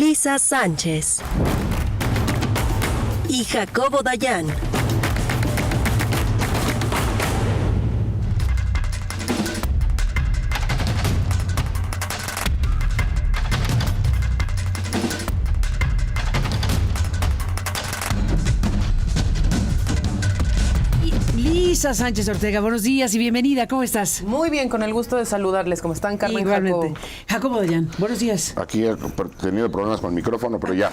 Lisa Sánchez y Jacobo Dayan. Lisa Sánchez Ortega, buenos días y bienvenida, ¿cómo estás? Muy bien, con el gusto de saludarles. ¿Cómo están, Carmen? Igualmente. Jacobo Dayan, buenos días. Aquí he tenido problemas con el micrófono, pero ya.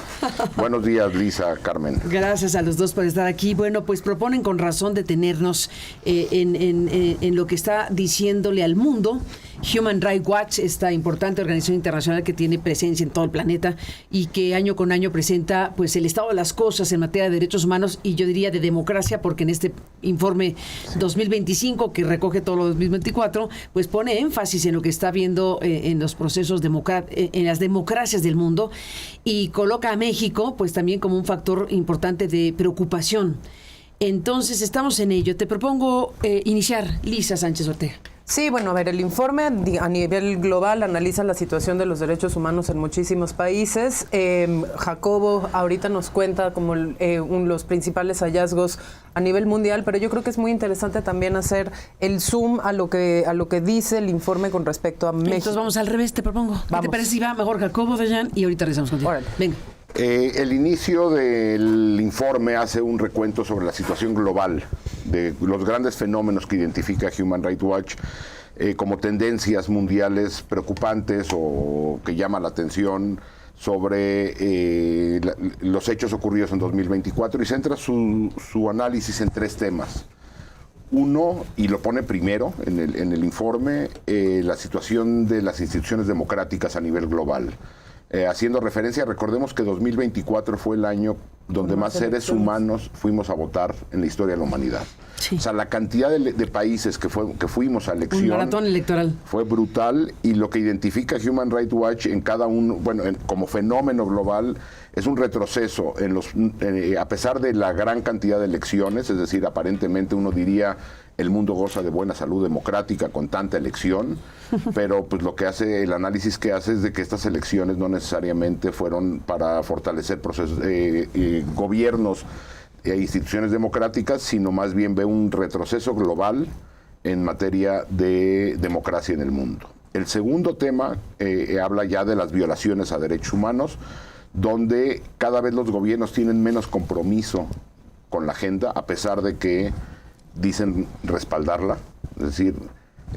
Buenos días, Lisa, Carmen. Gracias a los dos por estar aquí. Bueno, pues proponen con razón detenernos en lo que está diciéndole al mundo Human Rights Watch, esta importante organización internacional que tiene presencia en todo el planeta y que año con año presenta pues el estado de las cosas en materia de derechos humanos y yo diría de democracia, porque en este informe 2025 que recoge todo lo 2024, pues pone énfasis en lo que está viendo en los procesos en las democracias del mundo y coloca a México pues también como un factor importante de preocupación. Entonces estamos en ello. Te propongo iniciar, Lisa Sánchez Ortega. Sí, bueno, a ver, el informe a nivel global analiza la situación de los derechos humanos en muchísimos países. Jacobo ahorita nos cuenta como los principales hallazgos a nivel mundial, pero yo creo que es muy interesante también hacer el zoom a lo que dice el informe con respecto a México. Entonces vamos al revés, te propongo. Vamos. ¿Te parece si va mejor Jacobo Dayan y ahorita regresamos contigo? Órale. Venga. El inicio del informe hace un recuento sobre la situación global de los grandes fenómenos que identifica Human Rights Watch como tendencias mundiales preocupantes o que llaman la atención sobre los hechos ocurridos en 2024 y centra su análisis en tres temas. Uno, y lo pone primero en el informe, la situación de las instituciones democráticas a nivel global. Haciendo referencia, recordemos que 2024 fue el año donde más seres humanos fuimos a votar en la historia de la humanidad. Sí. O sea, la cantidad de países que fuimos a elección... Un maratón electoral. Fue brutal, y lo que identifica Human Rights Watch en cada uno, bueno, como fenómeno global, es un retroceso a pesar de la gran cantidad de elecciones, es decir, aparentemente uno diría el mundo goza de buena salud democrática con tanta elección, pero pues lo que hace, el análisis que hace es de que estas elecciones no necesariamente fueron para fortalecer procesos, gobiernos e instituciones democráticas, sino más bien ve un retroceso global en materia de democracia en el mundo. El segundo tema habla ya de las violaciones a derechos humanos, donde cada vez los gobiernos tienen menos compromiso con la agenda, a pesar de que dicen respaldarla. Es decir,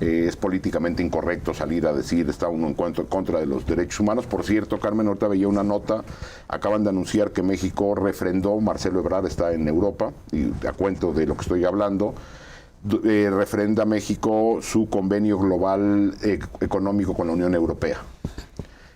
es políticamente incorrecto salir a decir está uno en contra de los derechos humanos. Por cierto, Carmen, ahorita veía una nota, acaban de anunciar que México refrendó, Marcelo Ebrard está en Europa, y a cuento de lo que estoy hablando, refrenda México su convenio global económico con la Unión Europea.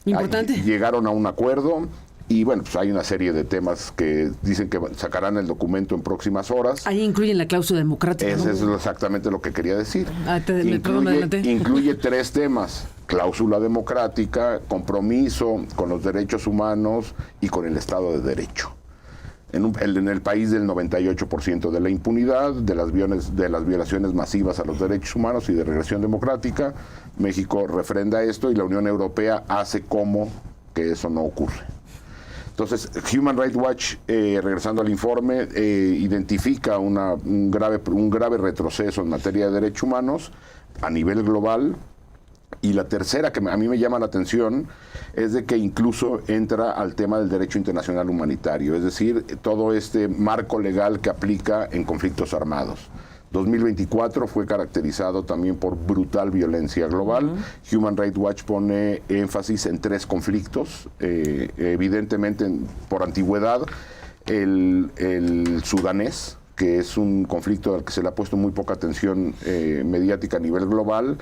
Importante. Llegaron a un acuerdo. Y bueno, pues hay una serie de temas que dicen que sacarán el documento en próximas horas. Ahí incluyen la cláusula democrática. Eso ¿no? es exactamente lo que quería decir. Adelante. Incluye tres temas: cláusula democrática, compromiso con los derechos humanos y con el Estado de Derecho. En el país del 98% de la impunidad, de las violaciones masivas a los derechos humanos y de regresión democrática, México refrenda esto y la Unión Europea hace como que eso no ocurre. Entonces, Human Rights Watch, regresando al informe, identifica un grave retroceso en materia de derechos humanos a nivel global. Y la tercera, que a mí me llama la atención, es de que incluso entra al tema del derecho internacional humanitario, es decir, todo este marco legal que aplica en conflictos armados. 2024 fue caracterizado también por brutal violencia global. Human Rights Watch pone énfasis en tres conflictos, evidentemente por antigüedad, el sudanés, que es un conflicto al que se le ha puesto muy poca atención mediática a nivel global,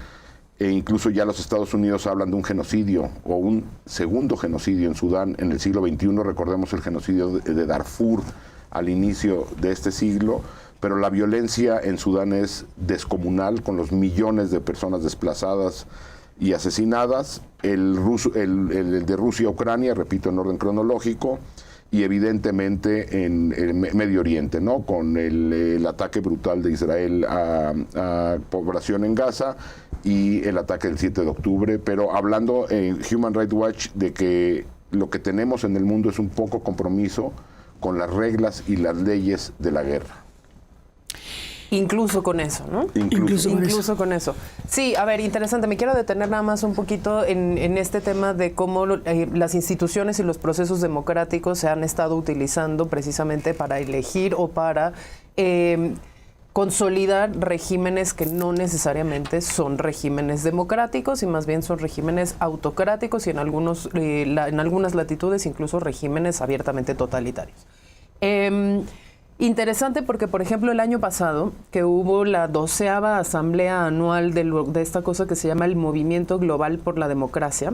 e incluso ya los Estados Unidos hablan de un genocidio o un segundo genocidio en Sudán en el siglo XXI. Recordemos el genocidio de Darfur al inicio de este siglo. Pero la violencia en Sudán es descomunal, con los millones de personas desplazadas y asesinadas. El de Rusia a Ucrania, repito, en orden cronológico, y evidentemente en el Medio Oriente, ¿no? Con el ataque brutal de Israel a población en Gaza y el ataque del 7 de octubre. Pero hablando en Human Rights Watch de que lo que tenemos en el mundo es un poco compromiso con las reglas y las leyes de la guerra. Incluso con eso, ¿no? Incluso con eso. Sí, a ver, interesante. Me quiero detener nada más un poquito en este tema de cómo las instituciones y los procesos democráticos se han estado utilizando precisamente para elegir o para consolidar regímenes que no necesariamente son regímenes democráticos y más bien son regímenes autocráticos y en algunas latitudes incluso regímenes abiertamente totalitarios. Interesante porque, por ejemplo, el año pasado, que hubo la 12ª asamblea anual de esta cosa que se llama el Movimiento Global por la Democracia,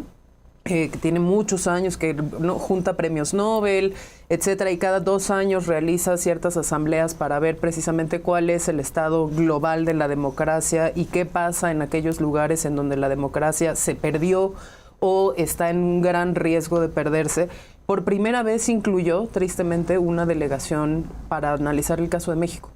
que tiene muchos años, que junta premios Nobel, etcétera, y cada 2 años realiza ciertas asambleas para ver precisamente cuál es el estado global de la democracia y qué pasa en aquellos lugares en donde la democracia se perdió o está en un gran riesgo de perderse. Por primera vez incluyó, tristemente, una delegación para analizar el caso de México.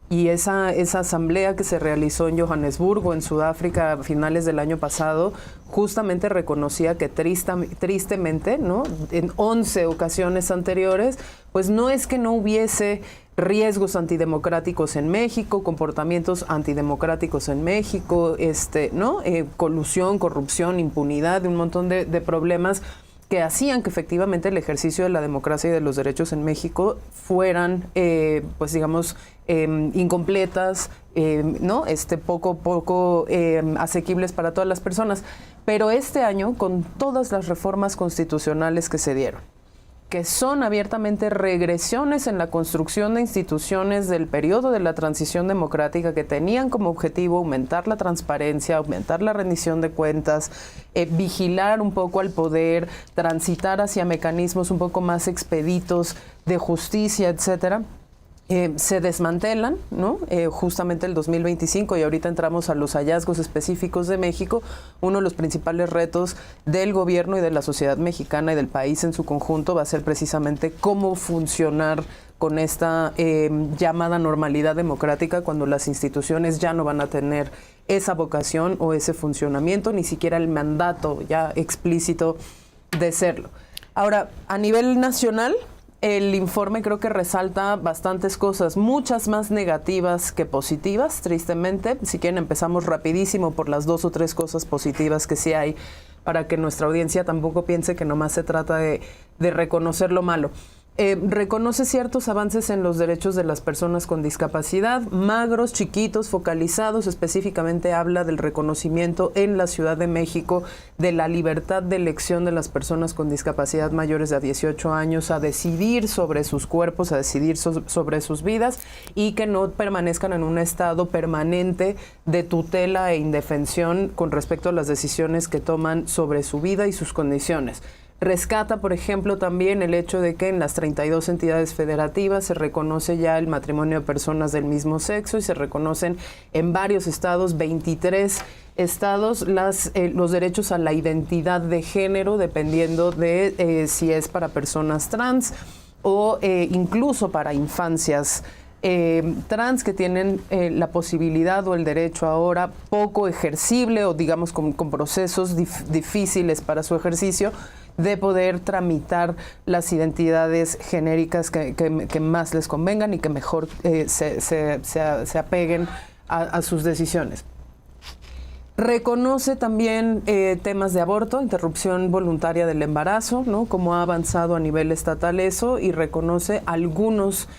Y esa asamblea que se realizó en Johannesburgo, en Sudáfrica, a finales del año pasado, justamente reconocía que tristemente, ¿no?, en 11 ocasiones anteriores, pues no es que no hubiese riesgos antidemocráticos en México, comportamientos antidemocráticos en México, ¿no?, colusión, corrupción, impunidad, un montón de problemas que hacían que efectivamente el ejercicio de la democracia y de los derechos en México fueran, pues digamos, incompletas, ¿no? Poco asequibles para todas las personas. Pero este año, con todas las reformas constitucionales que se dieron, que son abiertamente regresiones en la construcción de instituciones del periodo de la transición democrática que tenían como objetivo aumentar la transparencia, aumentar la rendición de cuentas, vigilar un poco al poder, transitar hacia mecanismos un poco más expeditos de justicia, etcétera. Se desmantelan, ¿no? Justamente el 2025, y ahorita entramos a los hallazgos específicos de México. Uno de los principales retos del gobierno y de la sociedad mexicana y del país en su conjunto va a ser precisamente cómo funcionar con esta llamada normalidad democrática cuando las instituciones ya no van a tener esa vocación o ese funcionamiento, ni siquiera el mandato ya explícito de serlo. Ahora, a nivel nacional, el informe creo que resalta bastantes cosas, muchas más negativas que positivas, tristemente. Si quieren empezamos rapidísimo por las 2 o 3 cosas positivas que sí hay, para que nuestra audiencia tampoco piense que nomás se trata de reconocer lo malo. Reconoce ciertos avances en los derechos de las personas con discapacidad, magros, chiquitos, focalizados. Específicamente habla del reconocimiento en la Ciudad de México de la libertad de elección de las personas con discapacidad mayores de 18 años a decidir sobre sus cuerpos, a decidir sobre sus vidas y que no permanezcan en un estado permanente de tutela e indefensión con respecto a las decisiones que toman sobre su vida y sus condiciones. Rescata, por ejemplo, también el hecho de que en las 32 entidades federativas se reconoce ya el matrimonio de personas del mismo sexo y se reconocen en varios estados, 23 estados, los derechos a la identidad de género, dependiendo de si es para personas trans o incluso para infancias trans que tienen la posibilidad o el derecho ahora poco ejercible o digamos con procesos difíciles para su ejercicio de poder tramitar las identidades genéricas que más les convengan y que mejor se apeguen a sus decisiones. Reconoce también temas de aborto, interrupción voluntaria del embarazo, ¿no? Cómo ha avanzado a nivel estatal eso, y reconoce algunos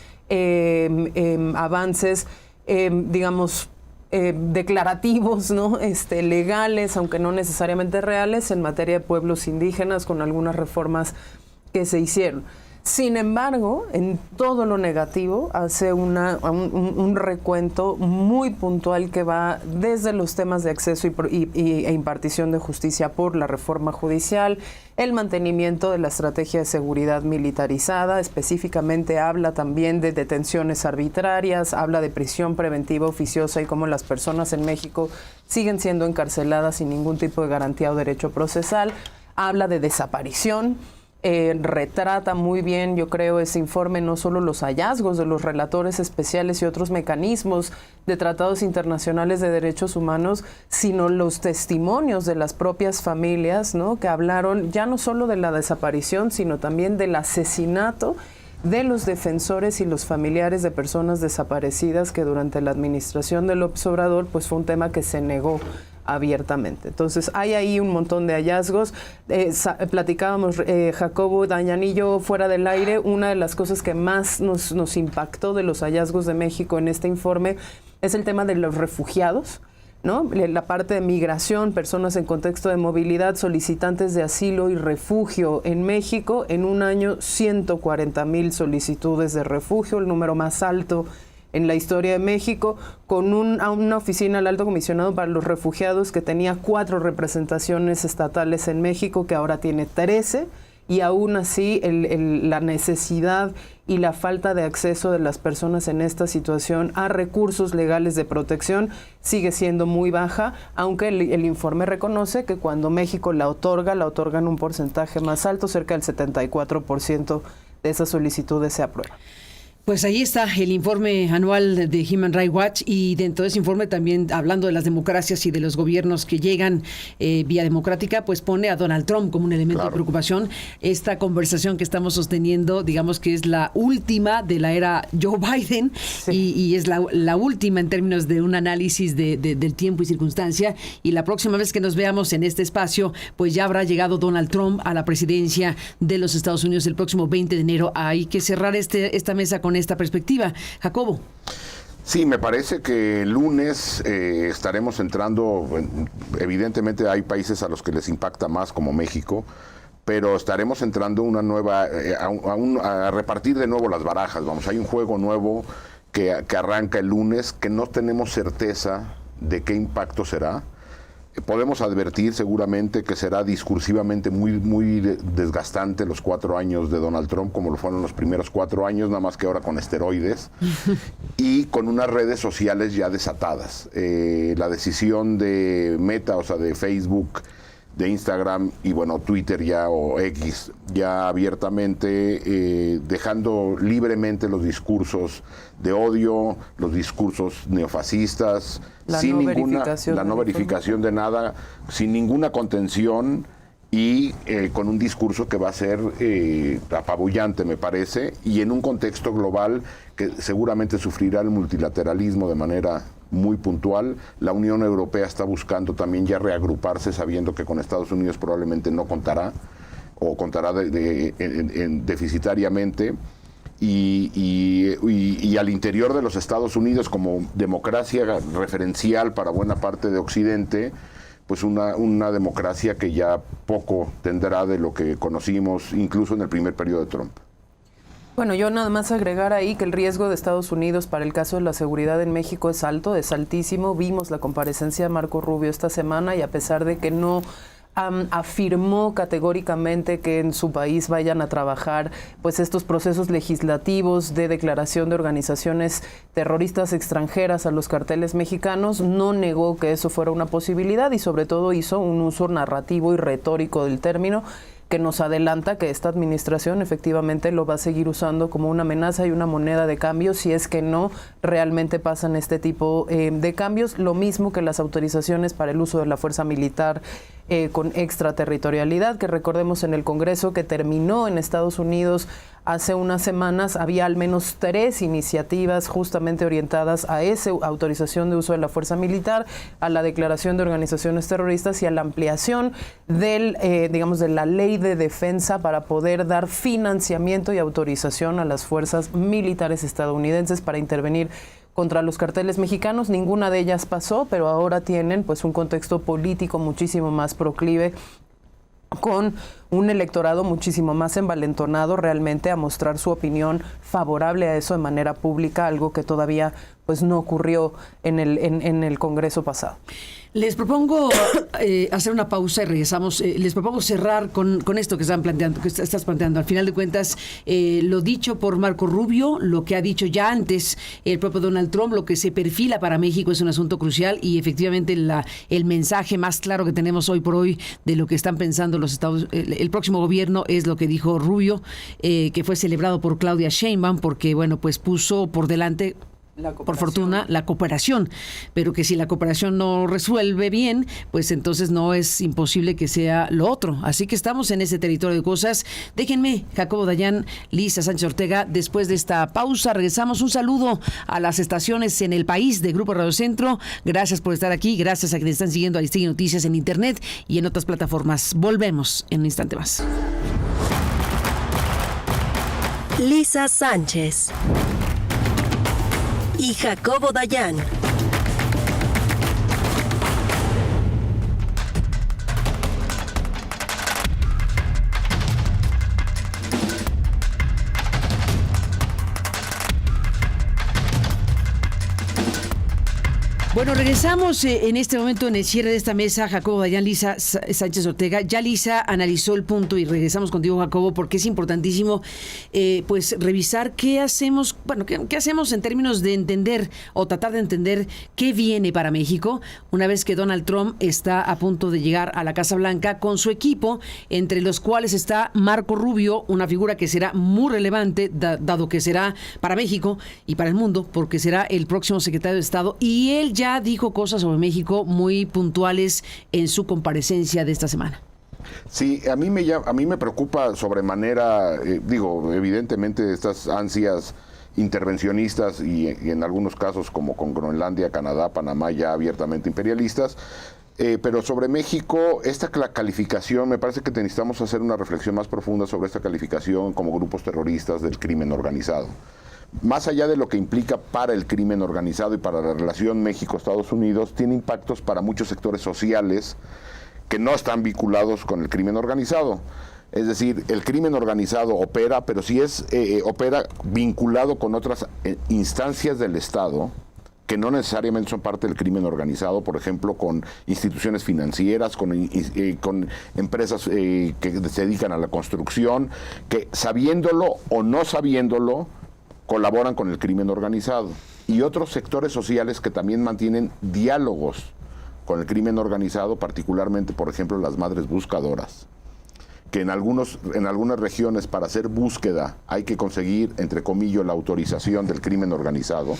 avances, digamos, declarativos, ¿no? Legales, aunque no necesariamente reales, en materia de pueblos indígenas, con algunas reformas que se hicieron. Sin embargo, en todo lo negativo, hace un recuento muy puntual que va desde los temas de acceso e impartición de justicia por la reforma judicial, el mantenimiento de la estrategia de seguridad militarizada, específicamente habla también de detenciones arbitrarias, habla de prisión preventiva oficiosa y cómo las personas en México siguen siendo encarceladas sin ningún tipo de garantía o derecho procesal, habla de desaparición, retrata muy bien, yo creo, ese informe, no solo los hallazgos de los relatores especiales y otros mecanismos de tratados internacionales de derechos humanos, sino los testimonios de las propias familias, ¿no?, que hablaron ya no solo de la desaparición, sino también del asesinato de los defensores y los familiares de personas desaparecidas, que durante la administración de López Obrador pues fue un tema que se negó abiertamente. Entonces hay ahí un montón de hallazgos. Platicábamos, Jacobo, Dayan y yo fuera del aire, una de las cosas que más nos impactó de los hallazgos de México en este informe es el tema de los refugiados, ¿no? La parte de migración, personas en contexto de movilidad, solicitantes de asilo y refugio en México. En un año, 140,000 solicitudes de refugio, el número más alto en la historia de México, con una oficina del Alto Comisionado para los Refugiados que tenía 4 representaciones estatales en México, que ahora tiene 13, y aún así la necesidad y la falta de acceso de las personas en esta situación a recursos legales de protección sigue siendo muy baja, aunque el informe reconoce que cuando México la otorga en un porcentaje más alto, cerca del 74% de esas solicitudes se aprueban. Pues ahí está el informe anual de Human Rights Watch, y dentro de ese informe también, hablando de las democracias y de los gobiernos que llegan vía democrática, pues pone a Donald Trump como un elemento de preocupación. Esta conversación que estamos sosteniendo, digamos que es la última de la era Joe Biden, y es la última en términos de un análisis del tiempo y circunstancia, y la próxima vez que nos veamos en este espacio, pues ya habrá llegado Donald Trump a la presidencia de los Estados Unidos el próximo 20 de enero. Hay que cerrar esta mesa con esta perspectiva. Jacobo. Sí, me parece que el lunes estaremos entrando, evidentemente hay países a los que les impacta más, como México, pero estaremos entrando una nueva, a repartir de nuevo las barajas. Vamos, hay un juego nuevo que arranca el lunes, que no tenemos certeza de qué impacto será. Podemos advertir seguramente que será discursivamente muy desgastante los 4 años de Donald Trump, como lo fueron los primeros 4 años, nada más que ahora con esteroides, y con unas redes sociales ya desatadas. La decisión de Meta, o sea, de Facebook, de Instagram y bueno, Twitter ya, o X, ya abiertamente dejando libremente los discursos de odio, los discursos neofascistas, sin la no verificación de nada, sin ninguna contención, y con un discurso que va a ser apabullante, me parece, y en un contexto global que seguramente sufrirá el multilateralismo de manera muy puntual. La Unión Europea está buscando también ya reagruparse, sabiendo que con Estados Unidos probablemente no contará, o contará deficitariamente, y al interior de los Estados Unidos, como democracia referencial para buena parte de Occidente, pues una democracia que ya poco tendrá de lo que conocimos incluso en el primer periodo de Trump. Bueno, yo nada más agregar ahí que el riesgo de Estados Unidos para el caso de la seguridad en México es alto, es altísimo. Vimos la comparecencia de Marco Rubio esta semana, y a pesar de que no afirmó categóricamente que en su país vayan a trabajar pues estos procesos legislativos de declaración de organizaciones terroristas extranjeras a los carteles mexicanos, no negó que eso fuera una posibilidad, y sobre todo hizo un uso narrativo y retórico del término que nos adelanta que esta administración efectivamente lo va a seguir usando como una amenaza y una moneda de cambio si es que no realmente pasan este tipo de cambios. Lo mismo que las autorizaciones para el uso de la fuerza militar con extraterritorialidad, que recordemos en el Congreso que terminó en Estados Unidos hace unas semanas, había al menos 3 iniciativas justamente orientadas a esa autorización de uso de la fuerza militar, a la declaración de organizaciones terroristas y a la ampliación de la ley de defensa para poder dar financiamiento y autorización a las fuerzas militares estadounidenses para intervenir contra los carteles mexicanos. Ninguna de ellas pasó, pero ahora tienen pues un contexto político muchísimo más proclive, con un electorado muchísimo más envalentonado realmente a mostrar su opinión favorable a eso de manera pública, algo que todavía pues no ocurrió en el Congreso pasado. Les propongo hacer una pausa y regresamos. Les propongo cerrar con esto que estás planteando. Al final de cuentas, lo dicho por Marco Rubio, lo que ha dicho ya antes el propio Donald Trump, lo que se perfila para México es un asunto crucial y efectivamente el mensaje más claro que tenemos hoy por hoy de lo que están pensando los el próximo gobierno es lo que dijo Rubio, que fue celebrado por Claudia Sheinbaum porque, bueno, pues puso por delante, por fortuna, la cooperación, pero que si la cooperación no resuelve bien, pues entonces no es imposible que sea lo otro. Así que estamos en ese territorio de cosas. Déjenme, Jacobo Dayan, Lisa Sánchez Ortega, después de esta pausa regresamos. Un saludo a las estaciones en el país de Grupo Radio Centro. Gracias por estar aquí, gracias a quienes están siguiendo Aristegui Noticias en internet y en otras plataformas. Volvemos en un instante más. Lisa Sánchez y Jacobo Dayan. Bueno, regresamos en este momento en el cierre de esta mesa, Jacobo Dayan, Lisa Sánchez Ortega. Ya Lisa analizó el punto y regresamos contigo, Jacobo, porque es importantísimo pues revisar qué hacemos, bueno, qué hacemos en términos de entender o tratar de entender qué viene para México una vez que Donald Trump está a punto de llegar a la Casa Blanca con su equipo, entre los cuales está Marco Rubio, una figura que será muy relevante, dado que será para México y para el mundo, porque será el próximo secretario de Estado, y él ya dijo cosas sobre México muy puntuales en su comparecencia de esta semana. Sí, a mí me preocupa sobremanera, evidentemente estas ansias intervencionistas y en algunos casos como con Groenlandia, Canadá, Panamá ya abiertamente imperialistas, pero sobre México, esta calificación, me parece que necesitamos hacer una reflexión más profunda sobre esta calificación como grupos terroristas del crimen organizado. Más allá de lo que implica para el crimen organizado y para la relación México-Estados Unidos, tiene impactos para muchos sectores sociales que no están vinculados con el crimen organizado. Es decir, el crimen organizado opera, pero si opera vinculado con otras instancias del Estado, que no necesariamente son parte del crimen organizado, por ejemplo, con instituciones financieras, con empresas que se dedican a la construcción, que sabiéndolo o no sabiéndolo, colaboran con el crimen organizado, y otros sectores sociales que también mantienen diálogos con el crimen organizado, particularmente, por ejemplo, las madres buscadoras, que en algunas regiones para hacer búsqueda hay que conseguir, entre comillas, la autorización del crimen organizado.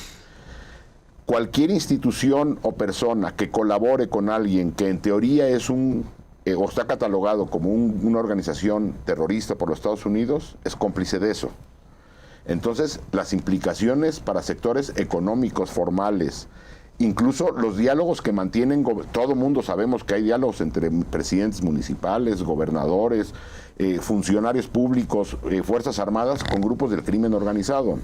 Cualquier institución o persona que colabore con alguien que en teoría es o está catalogado como una organización terrorista por los Estados Unidos, es cómplice de eso. Entonces, las implicaciones para sectores económicos formales, incluso los diálogos que mantienen, todo mundo sabemos que hay diálogos entre presidentes municipales, gobernadores, funcionarios públicos, fuerzas armadas con grupos del crimen organizado.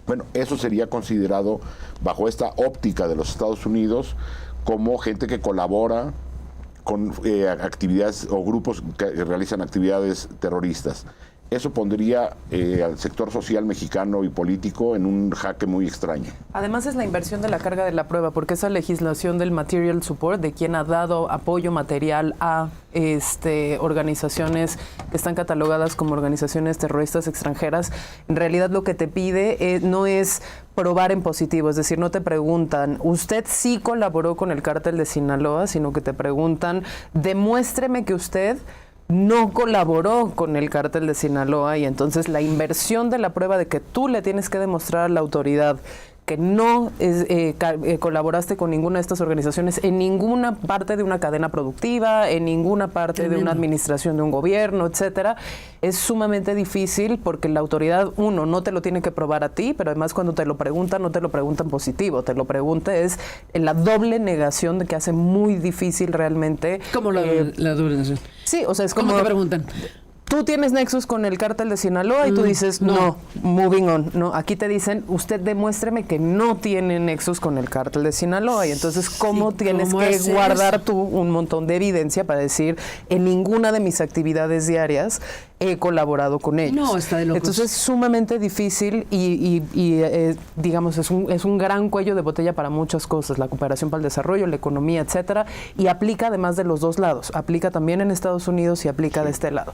Bueno, eso sería considerado bajo esta óptica de los Estados Unidos como gente que colabora con actividades o grupos que realizan actividades terroristas. Eso pondría al sector social mexicano y político en un jaque muy extraño. Además es la inversión de la carga de la prueba, porque esa legislación del material support, de quien ha dado apoyo material a organizaciones que están catalogadas como organizaciones terroristas extranjeras, en realidad lo que te pide no es probar en positivo, es decir, no te preguntan, ¿usted sí colaboró con el cártel de Sinaloa?, sino que te preguntan, demuéstreme que usted no colaboró con el cártel de Sinaloa, y entonces la inversión de la prueba de que tú le tienes que demostrar a la autoridad que no colaboraste con ninguna de estas organizaciones en ninguna parte de una cadena productiva, en ninguna parte de una administración de un gobierno, etcétera, es sumamente difícil porque la autoridad, uno, no te lo tiene que probar a ti, pero además cuando te lo preguntan, no te lo preguntan positivo, te lo pregunta es la doble negación de que hace muy difícil realmente. ¿Cómo la doble negación? Sí, o sea, es como... ¿Cómo te preguntan? tú tienes nexos con el cártel de Sinaloa y tú dices, no, moving on. No, aquí te dicen, usted demuéstreme que no tiene nexos con el cártel de Sinaloa. Y entonces, ¿cómo tienes que guardar tú un montón de evidencia para decir, en ninguna de mis actividades diarias he colaborado con ellos? No, está de locos. Entonces, es sumamente difícil y digamos, es un gran cuello de botella para muchas cosas, la cooperación para el desarrollo, la economía, etcétera, y aplica además de los dos lados. Aplica también en Estados Unidos y aplica de este lado.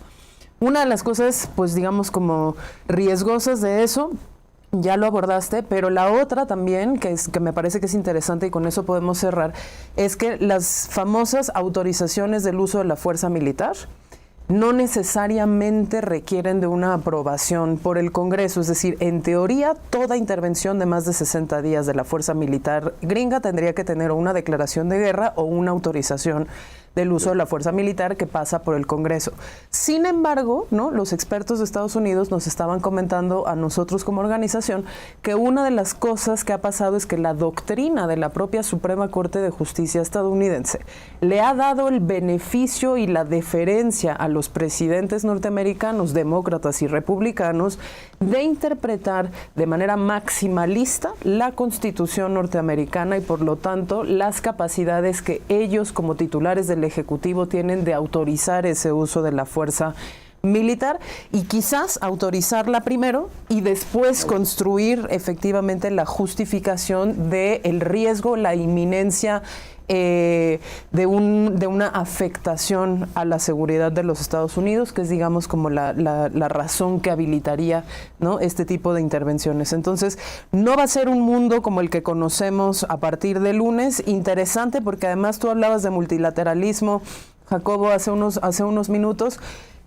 Una de las cosas, pues digamos, como riesgosas de eso, ya lo abordaste, pero la otra también, que me parece que es interesante y con eso podemos cerrar, es que las famosas autorizaciones del uso de la fuerza militar no necesariamente requieren de una aprobación por el Congreso. Es decir, en teoría, toda intervención de más de 60 días de la fuerza militar gringa tendría que tener una declaración de guerra o una autorización del uso de la fuerza militar que pasa por el Congreso. Sin embargo, ¿no?, los expertos de Estados Unidos nos estaban comentando a nosotros como organización que una de las cosas que ha pasado es que la doctrina de la propia Suprema Corte de Justicia estadounidense le ha dado el beneficio y la deferencia a los presidentes norteamericanos, demócratas y republicanos, de interpretar de manera maximalista la Constitución norteamericana y por lo tanto las capacidades que ellos como titulares del Ejecutivo tienen de autorizar ese uso de la fuerza militar y quizás autorizarla primero y después construir efectivamente la justificación del riesgo, la inminencia de una afectación a la seguridad de los Estados Unidos, que es, digamos, como la razón que habilitaría, ¿no?, este tipo de intervenciones. Entonces, no va a ser un mundo como el que conocemos a partir de lunes. Interesante, porque además tú hablabas de multilateralismo, Jacobo, hace unos minutos.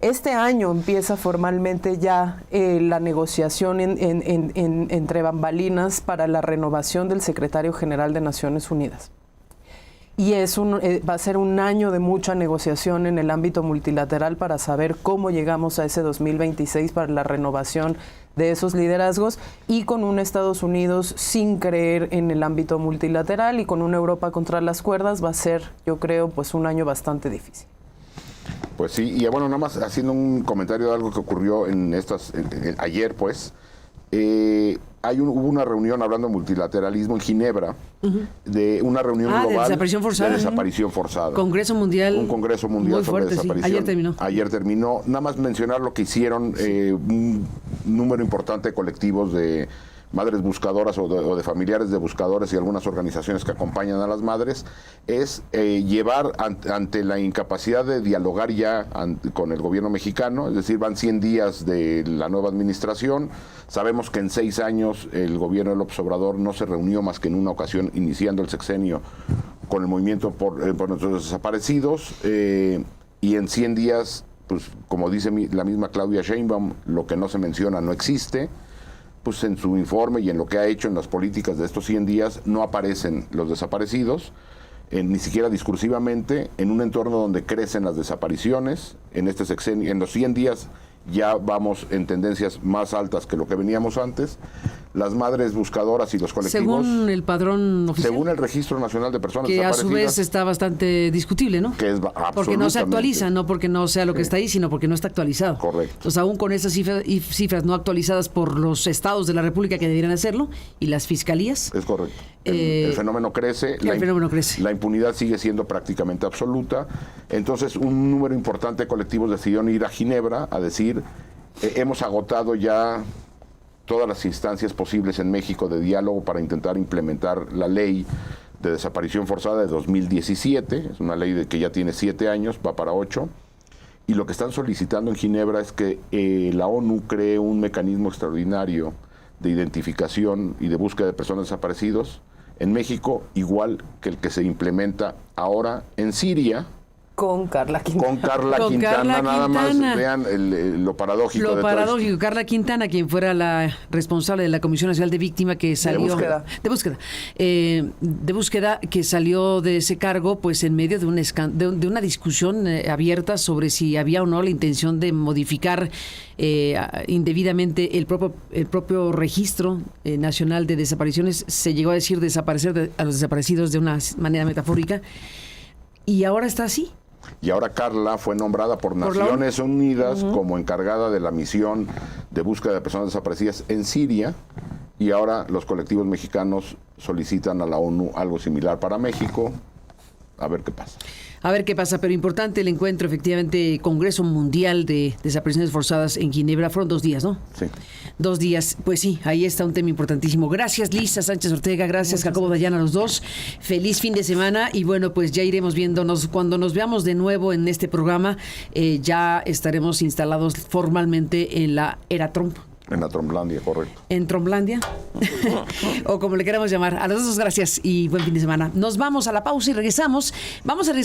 Este año empieza formalmente ya la negociación entre bambalinas para la renovación del secretario general de Naciones Unidas. Y va a ser un año de mucha negociación en el ámbito multilateral para saber cómo llegamos a ese 2026 para la renovación de esos liderazgos, y con un Estados Unidos sin creer en el ámbito multilateral y con una Europa contra las cuerdas, va a ser, yo creo, pues un año bastante difícil. Pues sí, y bueno, nada más haciendo un comentario de algo que ocurrió ayer, pues, hubo una reunión hablando de multilateralismo en Ginebra, de una reunión global de desaparición forzada. De desaparición forzada. Congreso Mundial. Un Congreso Mundial sobre fuerte, desaparición. Sí. Ayer terminó. Nada más mencionar lo que hicieron un número importante de colectivos de madres buscadoras o de familiares de buscadores y algunas organizaciones que acompañan a las madres, es llevar ante la incapacidad de dialogar ya con el gobierno mexicano, es decir, van 100 días de la nueva administración. Sabemos que en 6 años el gobierno de López Obrador no se reunió más que en una ocasión, iniciando el sexenio, con el movimiento por nuestros desaparecidos, y en 100 días, pues como dice la misma Claudia Sheinbaum, lo que no se menciona no existe. Pues en su informe y en lo que ha hecho en las políticas de estos 100 días no aparecen los desaparecidos, ni siquiera discursivamente, en un entorno donde crecen las desapariciones. En este sexenio, en los 100 días ya vamos en tendencias más altas que lo que veníamos antes. Las madres buscadoras y los colectivos... Según el padrón oficial. Según el Registro Nacional de Personas Desaparecidas. Que a su vez está bastante discutible, ¿no? Que es absolutamente... Porque no se actualiza, no porque no sea lo que está ahí, sino porque no está actualizado. Correcto. Entonces, aún con esas cifras no actualizadas por los estados de la República que deberían hacerlo, y las fiscalías... Es correcto. El fenómeno crece. La impunidad sigue siendo prácticamente absoluta. Entonces, un número importante de colectivos decidieron ir a Ginebra a decir, hemos agotado ya todas las instancias posibles en México de diálogo para intentar implementar la ley de desaparición forzada de 2017. Es una ley que ya tiene 7 años, va para 8. Y lo que están solicitando en Ginebra es que la ONU cree un mecanismo extraordinario de identificación y de búsqueda de personas desaparecidas en México, igual que el que se implementa ahora en Siria. Con Carla Quintana. Con Carla Quintana, nada más. Vean lo paradójico. Lo paradójico. Carla Quintana, quien fuera la responsable de la Comisión Nacional de Víctima, que salió... De búsqueda, que salió de ese cargo, pues en medio de una discusión abierta sobre si había o no la intención de modificar indebidamente el propio Registro Nacional de Desapariciones. Se llegó a decir desaparecer a los desaparecidos de una manera metafórica. Y ahora está así. Y ahora Carla fue nombrada por ¿Por la Naciones Unidas como encargada de la misión de búsqueda de personas desaparecidas en Siria. Y ahora los colectivos mexicanos solicitan a la ONU algo similar para México. A ver qué pasa. A ver qué pasa, pero importante el encuentro, efectivamente, Congreso Mundial de Desapariciones Forzadas en Ginebra. Fueron 2 días, ¿no? Sí. 2 días. Pues sí, ahí está un tema importantísimo. Gracias, Lisa Sánchez Ortega. Gracias, Jacobo Dayana, los dos. Feliz fin de semana. Y bueno, pues ya iremos viéndonos. Cuando nos veamos de nuevo en este programa, ya estaremos instalados formalmente en la era Trump. En la Trumplandia, correcto. En Trumplandia, o como le queramos llamar. A los dos, gracias y buen fin de semana. Nos vamos a la pausa y regresamos. Vamos a